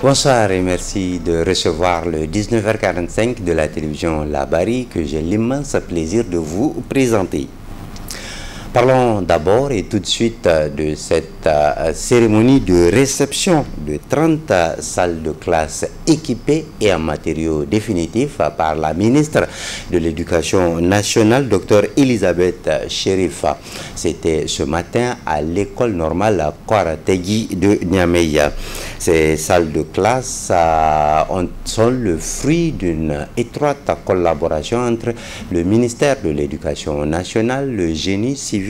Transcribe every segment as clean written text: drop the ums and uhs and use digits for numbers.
Bonsoir et merci de recevoir le 19h45 de la télévision La Barry que j'ai l'immense plaisir de vous présenter. Parlons d'abord et tout de suite de cette cérémonie de réception de 30 salles de classe équipées et en matériaux définitifs par la ministre de l'Éducation nationale, Dr Elisabeth Chérif. C'était ce matin à l'école normale Kouarategui de Niamey. Ces salles de classe sont le fruit d'une étroite collaboration entre le ministère de l'Éducation nationale, le génie civil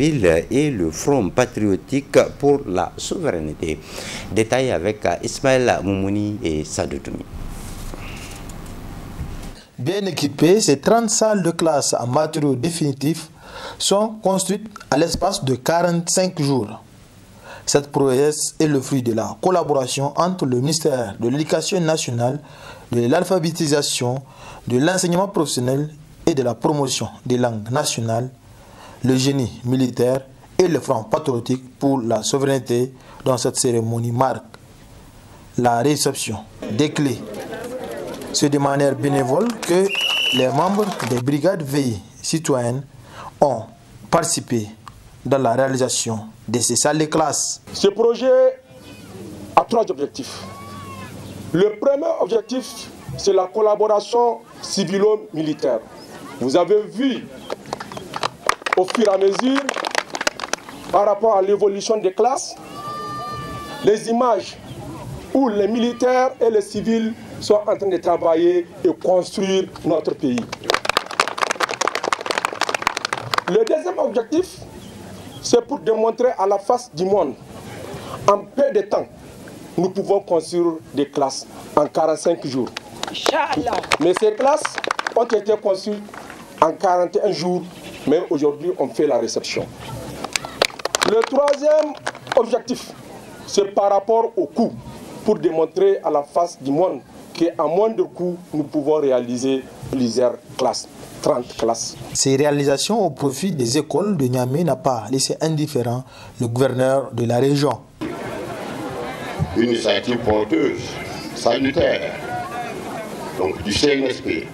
et le Front patriotique pour la souveraineté. Détail avec Ismaël Moumouni et Sadoutoumi. Bien équipées, ces 30 salles de classe en matériaux définitifs sont construites à l'espace de 45 jours. Cette prouesse est le fruit de la collaboration entre le ministère de l'Éducation nationale, de l'alphabétisation, de l'enseignement professionnel et de la promotion des langues nationales, le génie militaire et le Front patriotique pour la souveraineté dans cette cérémonie marque la réception des clés. C'est de manière bénévole que les membres des brigades veillées citoyennes ont participé dans la réalisation de ces salles de classe. Ce projet a 3 objectifs. Le premier objectif, c'est la collaboration civilo-militaire. Vous avez vu au fur et à mesure, par rapport à l'évolution des classes, les images où les militaires et les civils sont en train de travailler et construire notre pays. Le deuxième objectif, c'est pour démontrer à la face du monde, en peu de temps, nous pouvons construire des classes en 45 jours. Inch'Allah. Mais ces classes ont été construites en 41 jours, mais aujourd'hui on fait la réception. Le troisième objectif, c'est par rapport au coût, pour démontrer à la face du monde qu'à moins de coûts, nous pouvons réaliser plusieurs classes. 30 classes. Ces réalisations au profit des écoles de Niamey n'a pas laissé indifférent le gouverneur de la région. Une initiative porteuse, salutaire, donc du CNSP,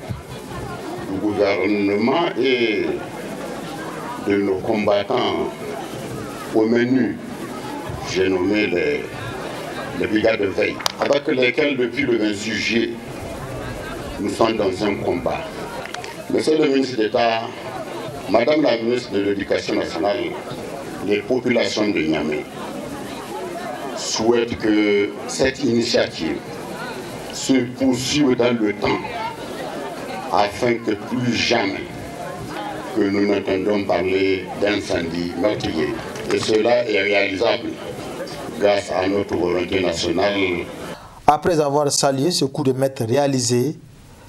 du gouvernement et de nos combattants au menu, j'ai nommé les brigades de veille, avec lesquelles depuis le 26 juillet, nous sommes dans un combat. Monsieur le ministre d'État, Madame la ministre de l'Éducation nationale, les populations de Niamey souhaitent que cette initiative se poursuive dans le temps afin que plus jamais que nous n'entendons parler d'incendie meurtrier. Et cela est réalisable grâce à notre volonté nationale. Après avoir salué ce coup de maître réalisé,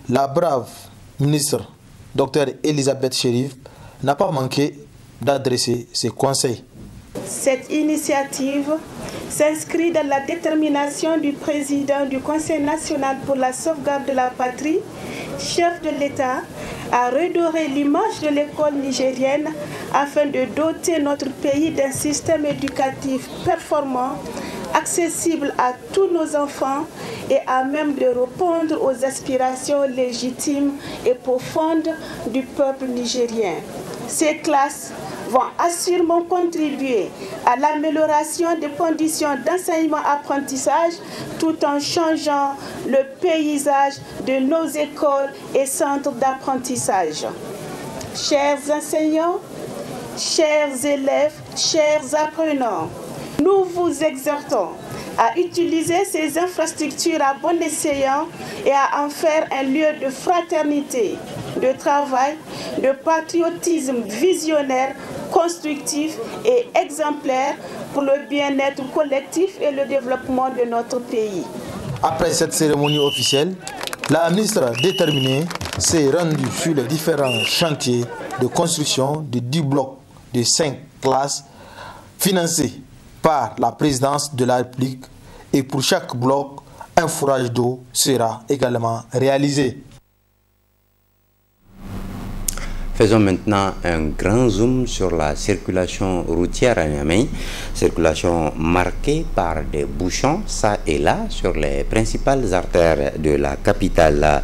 la brave ministre Dr Elisabeth Chérif n'a pas manqué d'adresser ses conseils. Cette initiative s'inscrit dans la détermination du président du Conseil national pour la sauvegarde de la patrie, chef de l'État, à redorer l'image de l'école nigérienne afin de doter notre pays d'un système éducatif performant, accessible à tous nos enfants et à même de répondre aux aspirations légitimes et profondes du peuple nigérien. Ces classes vont assurément contribuer à l'amélioration des conditions d'enseignement-apprentissage tout en changeant le paysage de nos écoles et centres d'apprentissage. Chers enseignants, chers élèves, chers apprenants, nous vous exhortons à utiliser ces infrastructures à bon escient et à en faire un lieu de fraternité, de travail, de patriotisme visionnaire, constructif et exemplaire pour le bien-être collectif et le développement de notre pays. Après cette cérémonie officielle, la ministre déterminée s'est rendue sur les différents chantiers de construction de 10 blocs de 5 classes financés par la présidence de la République, et pour chaque bloc, un fourrage d'eau sera également réalisé. Faisons maintenant un grand zoom sur la circulation routière à Niamey. Circulation marquée par des bouchons, ça et là, sur les principales artères de la capitale.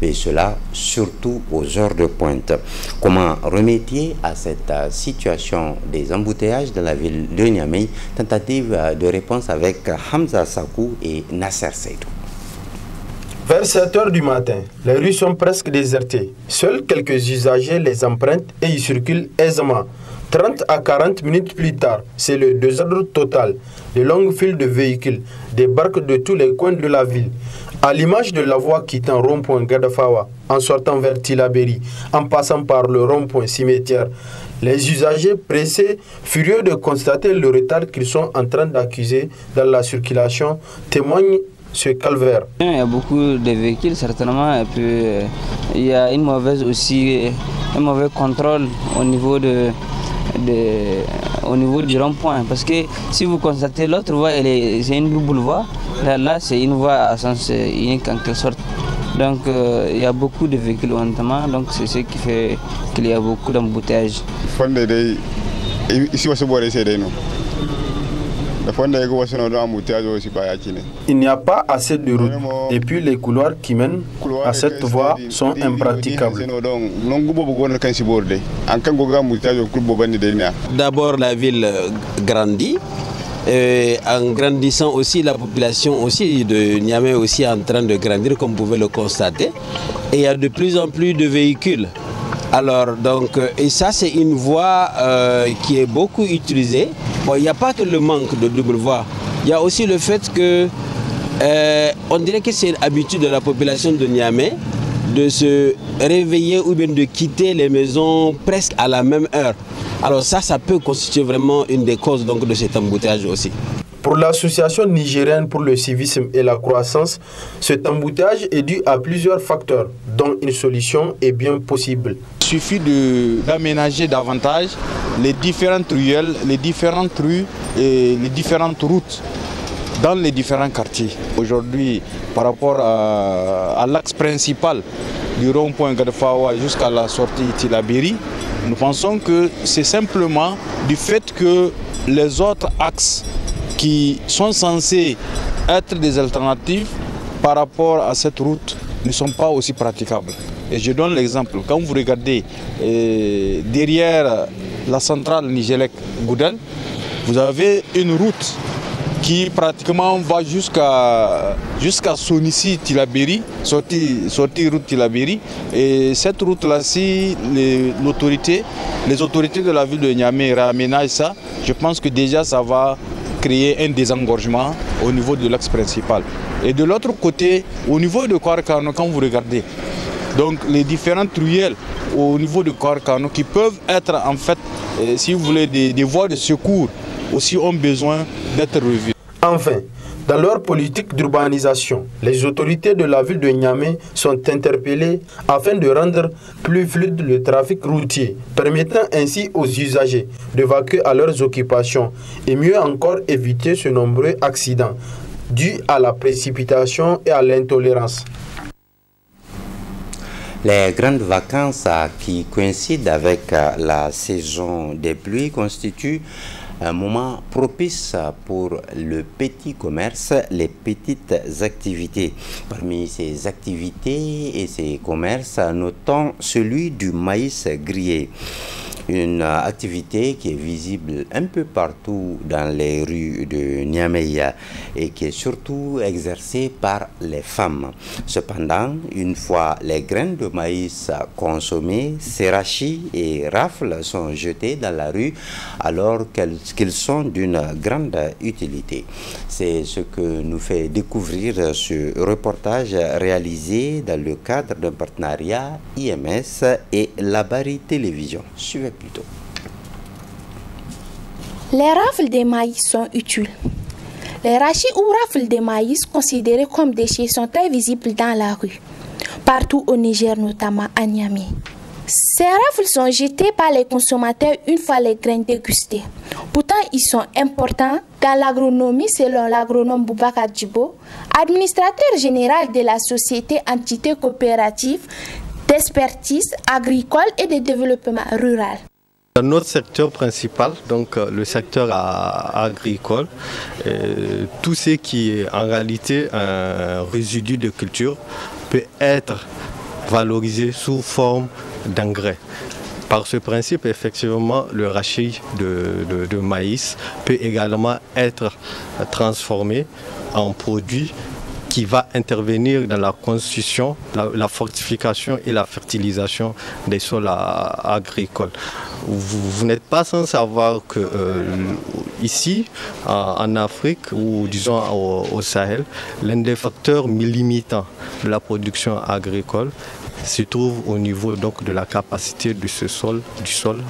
Et cela surtout aux heures de pointe. Comment remédier à cette situation des embouteillages de la ville de Niamey? Tentative de réponse avec Hamza Sakou et Nasser Seydou. Vers 7 h du matin, les rues sont presque désertées. Seuls quelques usagers les empruntent et y circulent aisément. 30 à 40 minutes plus tard, c'est le désordre total. De longues files de véhicules débarquent de tous les coins de la ville. À l'image de la voie quittant rond-point Gadafawa, en sortant vers Tilaberi, en passant par le rond-point cimetière, les usagers pressés, furieux de constater le retard qu'ils sont en train d'accuser dans la circulation, témoignent ce calvaire. Il y a beaucoup de véhicules certainement et puis il y a un mauvais contrôle au niveau du rond-point parce que si vous constatez l'autre voie, c'est une double voie, là c'est une voie à sens unique en quelque sorte. Donc il y a beaucoup de véhicules notamment, donc c'est ce qui fait qu'il y a beaucoup d'embouteillages. Il n'y a pas assez de routes et puis les couloirs qui mènent à cette voie sont impraticables. D'abord la ville grandit. En grandissant aussi, la population aussi de Niamey aussi est en train de grandir, comme vous pouvez le constater. Et il y a de plus en plus de véhicules. Alors, donc, et ça, c'est une voie qui est beaucoup utilisée. Bon, il n'y a pas que le manque de double voie. Il y a aussi le fait que, on dirait que c'est une habitude de la population de Niamey de se réveiller ou bien de quitter les maisons presque à la même heure. Alors ça peut constituer vraiment une des causes donc, de cet embouteillage aussi. Pour l'association nigérienne pour le civisme et la croissance, cet embouteillage est dû à plusieurs facteurs, dont une solution est bien possible. Il suffit d'aménager davantage les différentes ruelles, les différentes rues et les différentes routes dans les différents quartiers. Aujourd'hui, par rapport à l'axe principal du rond-point Gadafawa jusqu'à la sortie Tilaberi, nous pensons que c'est simplement du fait que les autres axes qui sont censés être des alternatives par rapport à cette route ne sont pas aussi praticables. Et je donne l'exemple. Quand vous regardez derrière la centrale Nigélec-Goudel, vous avez une route qui pratiquement va jusqu'à Sonissi-Tilaberi, sortie route Tilaberi. Et cette route-là, si les autorités de la ville de Niamey réaménagent ça, je pense que déjà ça va créer un désengorgement au niveau de l'axe principal. Et de l'autre côté, au niveau de Kouarkano, quand vous regardez, donc les différentes ruelles au niveau de Kouarkano qui peuvent être en fait, si vous voulez, des voies de secours aussi ont besoin d'être revues. Enfin, dans leur politique d'urbanisation, les autorités de la ville de Niamey sont interpellées afin de rendre plus fluide le trafic routier, permettant ainsi aux usagers de vaquer à leurs occupations et mieux encore éviter ce nombreux accidents dus à la précipitation et à l'intolérance. Les grandes vacances qui coïncident avec la saison des pluies constituent un moment propice pour le petit commerce, les petites activités. Parmi ces activités et ces commerces, notons celui du maïs grillé. Une activité qui est visible un peu partout dans les rues de Niamey et qui est surtout exercée par les femmes. Cependant, une fois les graines de maïs consommées, ces rachis et rafles sont jetés dans la rue alors qu'ils sont d'une grande utilité. C'est ce que nous fait découvrir ce reportage réalisé dans le cadre d'un partenariat IMS et La Bari Télévision. Suivez plutôt. Les rafles de maïs sont utiles. Les rachis ou rafles de maïs considérés comme déchets sont très visibles dans la rue, partout au Niger, notamment à Niamey. Ces rafles sont jetés par les consommateurs une fois les graines dégustées. Pourtant, ils sont importants dans l'agronomie selon l'agronome Boubacar Djibo, administrateur général de la société entité coopérative d'expertise agricole et de développement rural. Dans notre secteur principal, donc le secteur agricole, tout ce qui est en réalité un résidu de culture peut être valorisé sous forme d'engrais. Par ce principe, effectivement, le rachis de maïs peut également être transformé en produit qui va intervenir dans la constitution, la fortification et la fertilisation des sols agricoles. Vous n'êtes pas sans savoir que ici, en Afrique ou disons au Sahel, l'un des facteurs limitants de la production agricole se trouve au niveau donc de la capacité du sol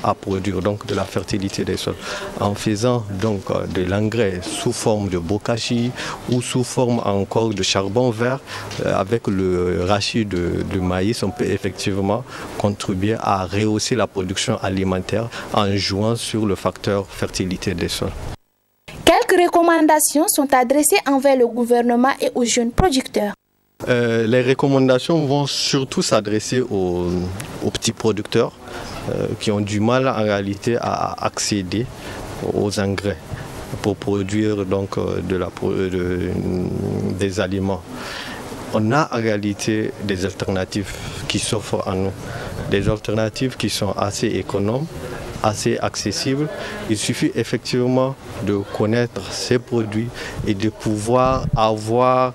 à produire, donc de la fertilité des sols. En faisant donc de l'engrais sous forme de bokashi ou sous forme encore de charbon vert, avec le rachis de maïs, on peut effectivement contribuer à rehausser la production alimentaire en jouant sur le facteur fertilité des sols. Quelques recommandations sont adressées envers le gouvernement et aux jeunes producteurs. Les recommandations vont surtout s'adresser aux petits producteurs qui ont du mal en réalité à accéder aux engrais pour produire donc des aliments. On a en réalité des alternatives qui s'offrent à nous, des alternatives qui sont assez économes, assez accessibles. Il suffit effectivement de connaître ces produits et de pouvoir avoir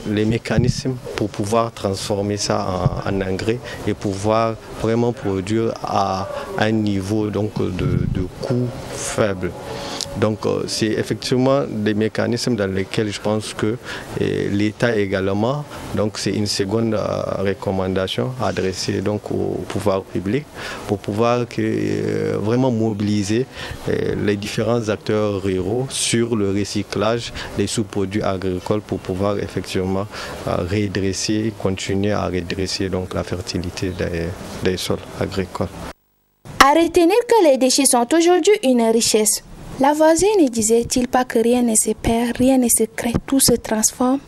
les mécanismes pour pouvoir transformer ça en engrais et pouvoir vraiment produire à un niveau donc de coût faible. Donc c'est effectivement des mécanismes dans lesquels je pense que l'État également, donc c'est une seconde recommandation adressée donc au pouvoir public pour pouvoir vraiment mobiliser les différents acteurs ruraux sur le recyclage des sous-produits agricoles pour pouvoir effectivement redresser, continuer à redresser donc la fertilité des sols agricoles. À retenir que les déchets sont aujourd'hui une richesse. Lavoisier ne disait-il pas que rien ne se perd, rien ne se crée, tout se transforme?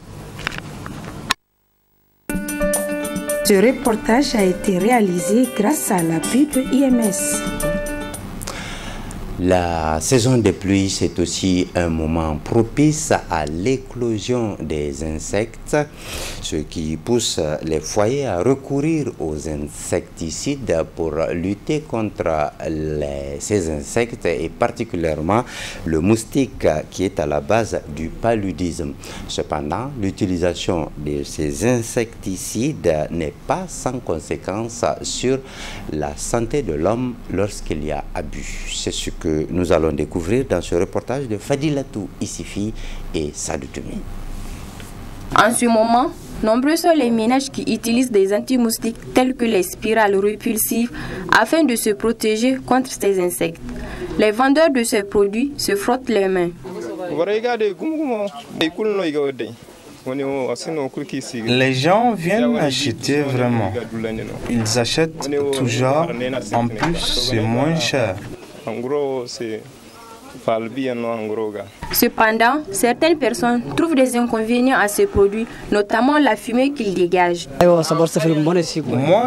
Ce reportage a été réalisé grâce à l'appui de IMS. La saison des pluies, c'est aussi un moment propice à l'éclosion des insectes, ce qui pousse les foyers à recourir aux insecticides pour lutter contre ces insectes et particulièrement le moustique qui est à la base du paludisme. Cependant, l'utilisation de ces insecticides n'est pas sans conséquence sur la santé de l'homme lorsqu'il y a abus. C'est ce que nous allons découvrir dans ce reportage de Fadilatou Issifi et Sadou Toumi. En ce moment, nombreux sont les ménages qui utilisent des anti-moustiques tels que les spirales répulsives afin de se protéger contre ces insectes. Les vendeurs de ces produits se frottent les mains. Les gens viennent acheter vraiment. Ils achètent toujours. En plus, c'est moins cher. Cependant, certaines personnes trouvent des inconvénients à ces produits, notamment la fumée qu'ils dégagent. Moi,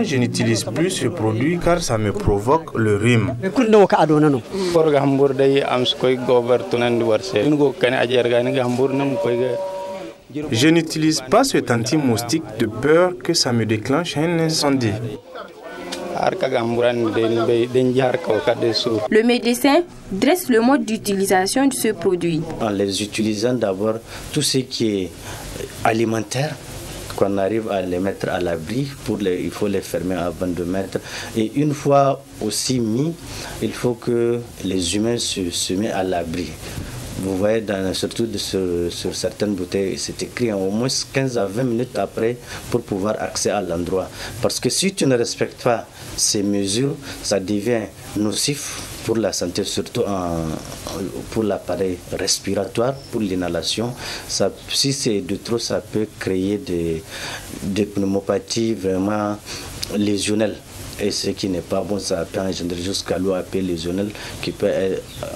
je n'utilise plus ce produit car ça me provoque le rhume. Je n'utilise pas cet anti-moustique de peur que ça me déclenche un incendie. Le médecin dresse le mode d'utilisation de ce produit. En les utilisant d'abord, tout ce qui est alimentaire, qu'on arrive à les mettre à l'abri, il faut les fermer avant de mettre. Et une fois aussi mis, il faut que les humains se mettent à l'abri. Vous voyez, surtout sur certaines bouteilles, c'est écrit au moins 15 à 20 minutes après pour pouvoir accéder à l'endroit. Parce que si tu ne respectes pas ces mesures, ça devient nocif pour la santé, surtout pour l'appareil respiratoire, pour l'inhalation. Si c'est de trop, ça peut créer des pneumopathies vraiment lésionnelles. Et ce qui n'est pas bon, ça peut engendrer jusqu'à l'OAP lésionnel qui peut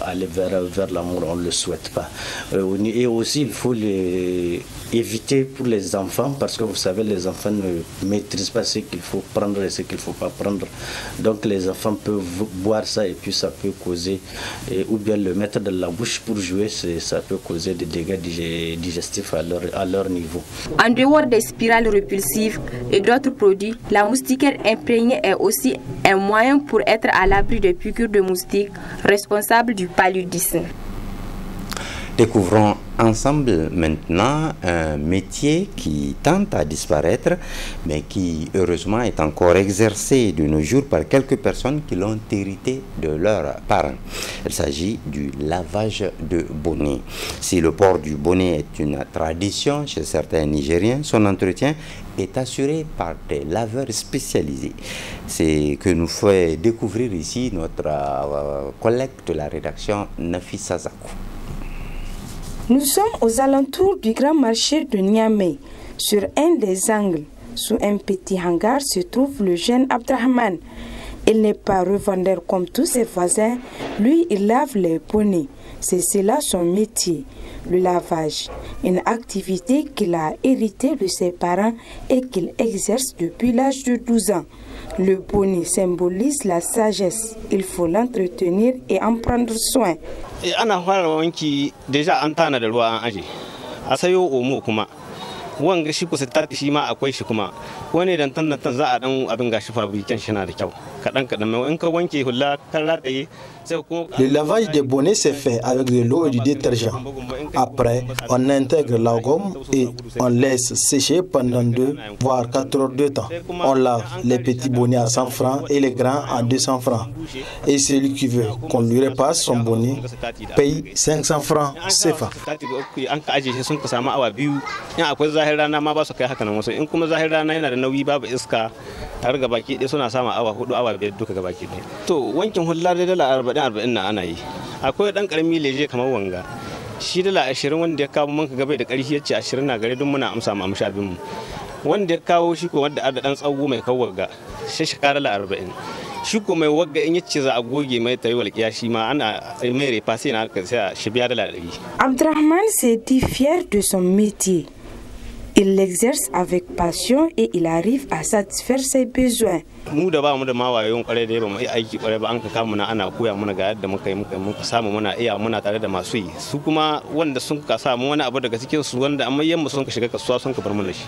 aller vers la mort, on ne le souhaite pas. Et aussi, il faut éviter pour les enfants, parce que vous savez, les enfants ne maîtrisent pas ce qu'il faut prendre et ce qu'il ne faut pas prendre. Donc les enfants peuvent boire ça et puis ça peut causer, ou bien le mettre dans la bouche pour jouer, ça peut causer des dégâts digestifs à leur niveau. En dehors des spirales répulsives et d'autres produits, la moustiquaire imprégnée est aussi un moyen pour être à l'abri des piqûres de moustiques responsables du paludisme. Découvrons ensemble maintenant un métier qui tente à disparaître, mais qui heureusement est encore exercé de nos jours par quelques personnes qui l'ont hérité de leurs parents. Il s'agit du lavage de bonnet. Si le port du bonnet est une tradition chez certains Nigériens, son entretien est assuré par des laveurs spécialisés. C'est que nous fait découvrir ici notre collègue de la rédaction, Nafissa Zakou. Nous sommes aux alentours du grand marché de Niamey. Sur un des angles, sous un petit hangar, se trouve le jeune Abdrahman. Il n'est pas revendeur comme tous ses voisins. Lui, il lave les bonnets. C'est cela son métier, le lavage. Une activité qu'il a héritée de ses parents et qu'il exerce depuis l'âge de 12 ans. Le bonnet symbolise la sagesse. Il faut l'entretenir et en prendre soin. Ana fara wanki deja an tana da ruwa an aje a sayo omo kuma wanga shi kusa ta shi ma akwai shi kuma wani dan tan za a dan abin gashi fabrikan shi na da kyau kadan mai in ka wanke hulla kan rataye. Le lavage des bonnets se fait avec de l'eau et du détergent. Après, on intègre la gomme et on laisse sécher pendant 2 voire 4 heures de temps. On lave les petits bonnets à 100 francs et les grands à 200 francs. Et celui qui veut qu'on lui repasse son bonnet paye 500 francs CFA. arba'in na ana yi akwai dan karami leje kamar wanga shi dala 20 wanda ya kawo mun kaga bai da karfi yace 20 na gare don muna amsa mu amsha bin mu wanda ya kawo shi ko wanda da dan tsawo mai kawaga shi shekara dala 40 shi ko mai wagga in yace za a goge mai tayi walƙiya shi ma ana mai refa sai na sai shi biya dala 100. Abdrahman s'est dit fier de son métier. Il l'exerce avec passion et il arrive à satisfaire ses besoins. Mu da ba mu da mawayon kware da ba mu yi aiki kware ba an ka kama ana koya mana ga yadda muka samu muna iya muna tare da masu yi su kuma wanda sun ka samu wani abu daga cikin su wanda amma yamma sun ka shiga kasuwa sun ka bar mana shi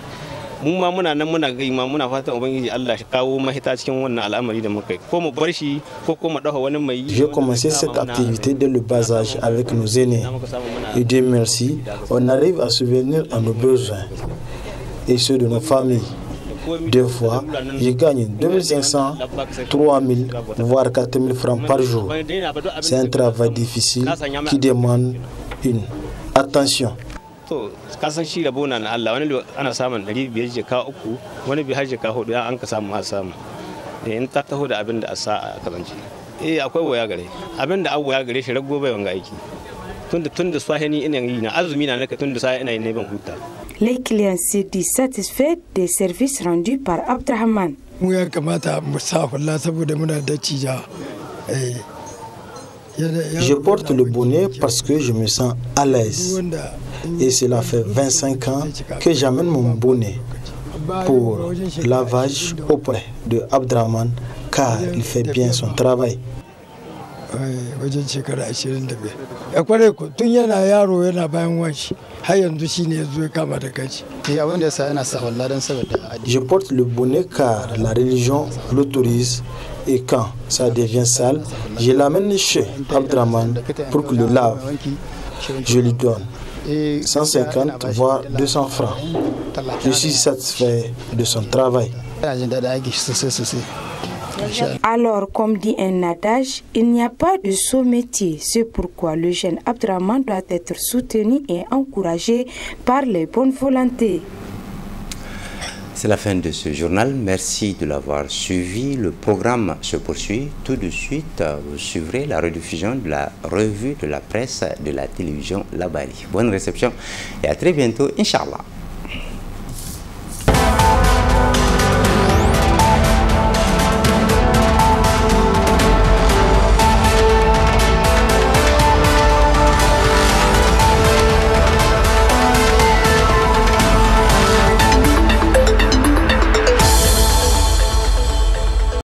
mun ma muna nan muna gai ma muna fatan ubangiji Allah shi kawo mahita cikin wannan al'amari da muka yi ko mu bar shi ko mu dafa wani mai. J'ai commencé cette activité dès le bas âge avec nos aînés et Dieu merci on arrive à subvenir à nos besoins et ceux de nos familles. Deux fois, je gagne 2500, 3000, voire 4000 francs par jour. C'est un travail difficile qui demande une attention. Kasan shi rabo na Allah wani ana samun 500 jaka 3 wani bi har jaka 4 an ka samu a samu in ta taho da abin da a sa a kalanci akwai waya gare abin da waya gare shi rago bai wanga aiki tunda swahini ina yi na azumi na naka tunda sai ina yin ne ban huta. Les clients se disent satisfaits des services rendus par Abdrahman. Je porte le bonnet parce que je me sens à l'aise. Et cela fait 25 ans que j'amène mon bonnet pour lavage auprès de Abdrahman car il fait bien son travail. Je porte le bonnet car la religion l'autorise et quand ça devient sale, je l'amène chez Abdrahman pour qu'il le lave. Je lui donne 150 voire 200 francs. Je suis satisfait de son travail. Alors, comme dit un adage, il n'y a pas de sot métier. C'est pourquoi le jeune Abdrahman doit être soutenu et encouragé par les bonnes volontés. C'est la fin de ce journal. Merci de l'avoir suivi. Le programme se poursuit. Tout de suite, vous suivrez la rediffusion de la revue de la presse de la télévision La Bari. Bonne réception et à très bientôt, Inch'Allah.